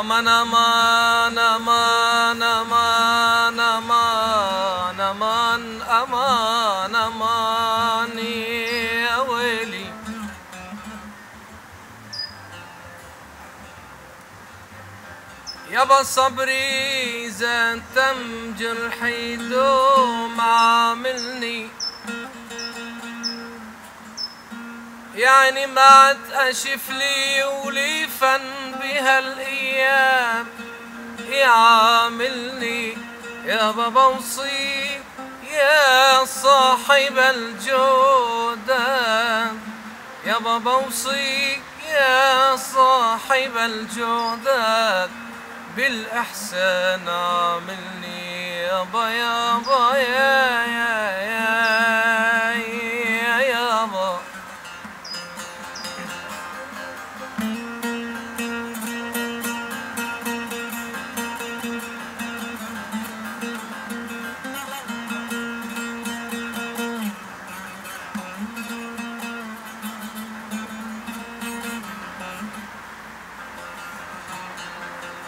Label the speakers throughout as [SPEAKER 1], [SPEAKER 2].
[SPEAKER 1] أمان أمان أمان أمان أمان أمان أمان أمان يا ويلي يابا صبري إذا تم جرحي دوم عاملني يعني ما عاد أشف لي ولي فن بهالأيام يعاملني يابا بوصيك يا صاحب الجودات يابا بوصيك يا صاحب الجودات بالإحسان عاملني يابا يابا يا يابا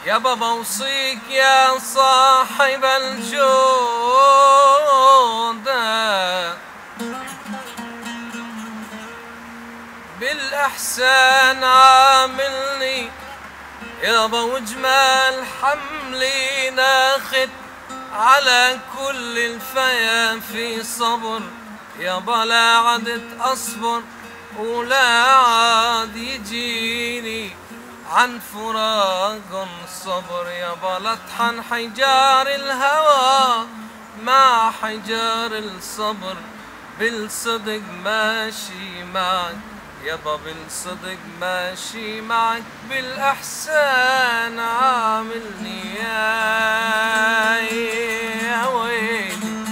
[SPEAKER 1] يابا بوصيك يا صاحب الجودة بالإحسان عاملني يابا وجمال حملي ناخد على كل الفيا في صبر يابا لا عدت أصبر ولا عاد يجيني عن فراق صبر يابا لطحن حجار الهوى مع حجار الصبر بالصدق ماشي معك يابا بالصدق ماشي معك بالإحسان عاملني يا ويلي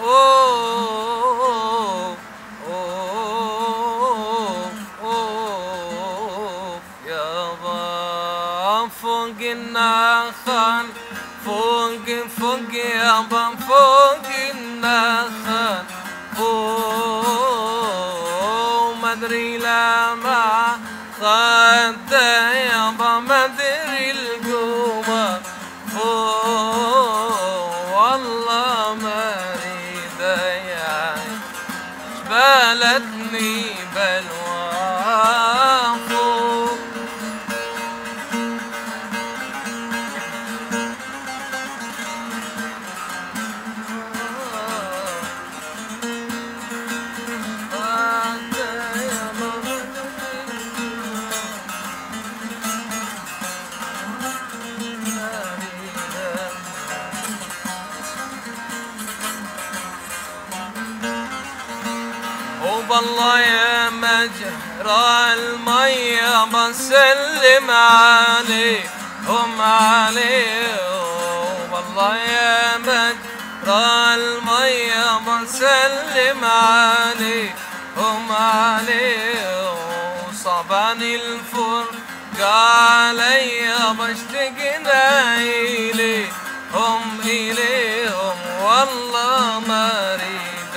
[SPEAKER 1] أوه أوه أوه يابا فوق النخل فوق يابا فوق النخل فوق مدري لما خدت يابا مدري القومة فوق والله ما اريد يعني جبلتني بلوى فوق والله يا مجرى المية بسلم عليهم والله يا مجرى المية بسلم عليهم صعباني الفرقة علي بشتقنا إليهم والله ما أريد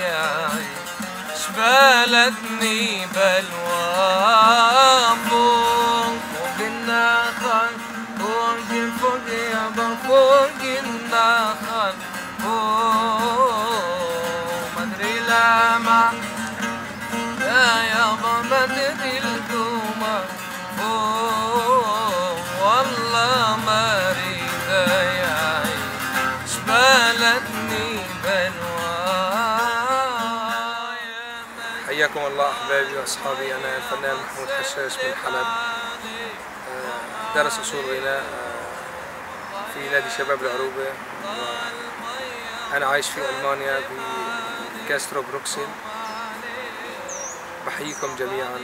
[SPEAKER 1] يعني بلدني بلوى فوق النخل فوق يابا فوق النخل فوق مدري لما يا يابا مدري القومة فوق والله ما اريد يعيش بلدني بلوى.
[SPEAKER 2] حياكم الله احبابي واصحابي، انا الفنان محمود حشاش من حلب، درس اصول غناء في نادي شباب العروبه. انا عايش في المانيا في كاسترو بروكسل. بحييكم جميعا.